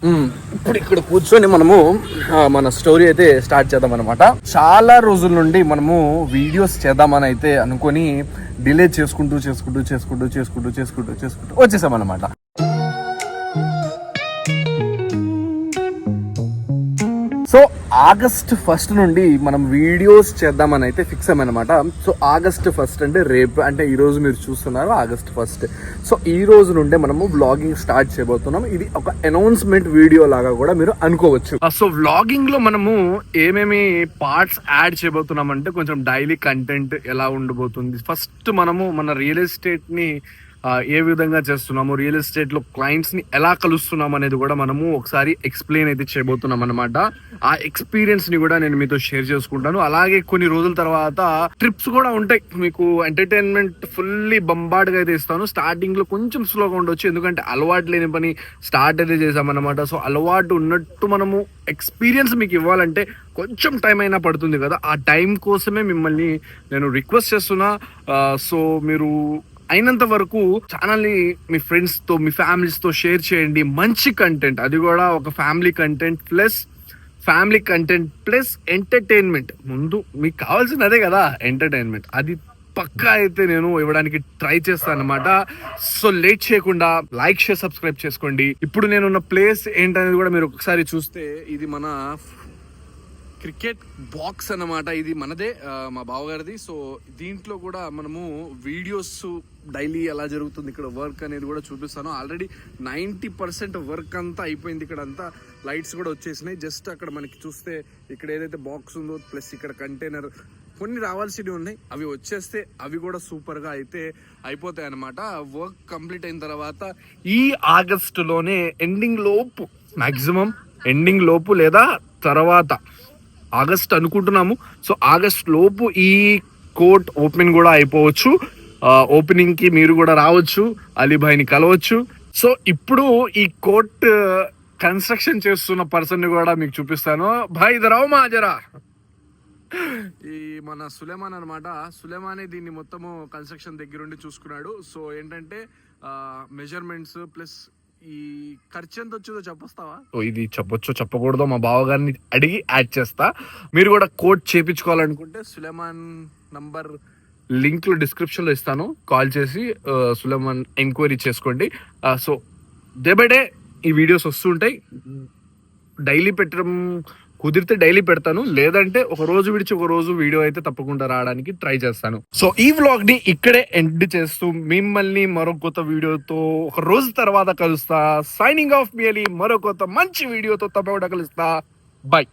ఇప్పుడు ఇక్కడ కూర్చొని మనము మన స్టోరీ అయితే స్టార్ట్ చేద్దాం అనమాట. చాలా రోజుల నుండి మనము వీడియోస్ చేద్దామని అయితే అనుకొని డిలే చేసుకుంటూ వచ్చేసాం అనమాట. సో August 1 నుండి మనం వీడియోస్ చేద్దామని అయితే ఫిక్స్ అయ్యామన్నమాట. సో August 1 అంటే రేపు, అంటే ఈ రోజు మీరు చూస్తున్నారు August 1. సో ఈ రోజు నుండే మనము వ్లాగింగ్ స్టార్ట్ చేయబోతున్నాం. ఇది ఒక అనౌన్స్మెంట్ వీడియో లాగా కూడా మీరు అనుకోవచ్చు. సో వ్లాగింగ్ లో మనము ఏమేమి పార్ట్స్ యాడ్ చేయబోతున్నాం అంటే కొంచెం డైలీ కంటెంట్ ఎలా ఉండబోతుంది, ఫస్ట్ మనము మన రియల్ ఎస్టేట్ ని ఏ విధంగా చేస్తున్నాము, రియల్ ఎస్టేట్ లో క్లయింట్స్ ని ఎలా కలుస్తున్నాం అనేది కూడా మనము ఒకసారి ఎక్స్ప్లెయిన్ అయితే చేయబోతున్నాం అనమాట. ఆ ఎక్స్పీరియన్స్ ని కూడా నేను మీతో షేర్ చేసుకుంటాను. అలాగే కొన్ని రోజుల తర్వాత ట్రిప్స్ కూడా ఉంటాయి. మీకు ఎంటర్టైన్మెంట్ ఫుల్లీ బంబార్డ్ గా అయితే ఇస్తాను. స్టార్టింగ్ లో కొంచెం స్లోగా ఉండొచ్చు, ఎందుకంటే అలవాటు లేని పని స్టార్ట్ అయితే చేసామన్నమాట. సో అలవాటు ఉన్నట్టు మనము ఎక్స్పీరియన్స్ మీకు ఇవ్వాలంటే కొంచెం టైం అయినా పడుతుంది కదా. ఆ టైం కోసమే మిమ్మల్ని నేను రిక్వెస్ట్ చేస్తున్నా. సో మీరు అయినంత వరకు ఛానల్ని మీ ఫ్రెండ్స్తో, మీ ఫ్యామిలీస్తో షేర్ చేయండి. మంచి కంటెంట్, అది కూడా ఒక ఫ్యామిలీ కంటెంట్ ప్లస్ ఎంటర్టైన్మెంట్. ముందు మీకు కావాల్సిన అదే కదా, ఎంటర్టైన్మెంట్. అది పక్కా అయితే నేను ఇవ్వడానికి ట్రై చేస్తాను అనమాట. సో లేట్ చేయకుండా లైక్, షేర్, సబ్స్క్రైబ్ చేసుకోండి. ఇప్పుడు నేనున్న ప్లేస్ ఏంటనేది కూడా మీరు ఒకసారి చూస్తే, ఇది మన క్రికెట్ బాక్స్ అన్నమాట. ఇది మనదే, మా బావగారిది. సో దీంట్లో కూడా మనము వీడియోస్ డైలీ ఎలా జరుగుతుంది, ఇక్కడ వర్క్ అనేది కూడా చూపిస్తాను. ఆల్రెడీ 90% వర్క్ అంతా అయిపోయింది. ఇక్కడ అంతా లైట్స్ కూడా వచ్చేసినాయి. జస్ట్ అక్కడ మనకి చూస్తే ఇక్కడ ఏదైతే బాక్స్ ఉందో ప్లస్ ఇక్కడ కంటైనర్ కొన్ని రావాల్సినవి ఉన్నాయి, అవి వచ్చేస్తే అవి కూడా సూపర్ గా అయితే అయిపోతాయి అనమాట. వర్క్ కంప్లీట్ అయిన తర్వాత ఈ ఆగస్టులోనే మాక్సిమం ఎండింగ్ లోపు లేదా తర్వాత ఆగస్ట్ అనుకుంటున్నాము. సో ఆగస్ట్ లోపు ఈ కోర్ట్ ఓపెనింగ్ కూడా అయిపోవచ్చు. ఓపెనింగ్ కి మీరు కూడా రావచ్చు, అలీభాయ్ని కలవచ్చు. సో ఇప్పుడు ఈ కోర్ట్ కన్స్ట్రక్షన్ చేస్తున్న పర్సన్ ని కూడా మీకు చూపిస్తాను. భాయ్ ఇదరావు మాజరా, ఈ మన సులేమాన్ అనమాట. సులేమానే దీన్ని మొత్తము కన్స్ట్రక్షన్ దగ్గరుండి చూసుకున్నాడు. సో ఏంటంటే మెజర్మెంట్స్ ప్లస్ ఈ ఖర్చు ఎంత వచ్చిందో చెప్పొస్తావా? సో ఇది చెప్పొచ్చో చెప్పకూడదో మా బావగారిని అడిగి యాడ్ చేస్తా. మీరు కూడా కోట్ చేయించుకోవాలనుకుంటే సులేమాన్ నంబర్ లింక్ లో డిస్క్రిప్షన్ లో ఇస్తాను, కాల్ చేసి సులేమాన్ ఎంక్వైరీ చేసుకోండి. సో డే బై డే ఈ వీడియోస్ వస్తుంటాయి. డైలీ పెట్టడం కుదిరితే డైలీ పెడతాను, లేదంటే ఒక రోజు విడిచి ఒక రోజు వీడియో అయితే తప్పకుండా రావడానికి ట్రై చేస్తాను. సో ఈ వ్లాగ్ ని ఇక్కడే ఎండ్ చేస్తూ మిమ్మల్ని మరో కొత్త వీడియోతో ఒక రోజు తర్వాత కలుస్తా. సైనింగ్ ఆఫ్ మియలీ, మరో కొత్త మంచి వీడియోతో తప్పకుండా కలుస్తా. బై.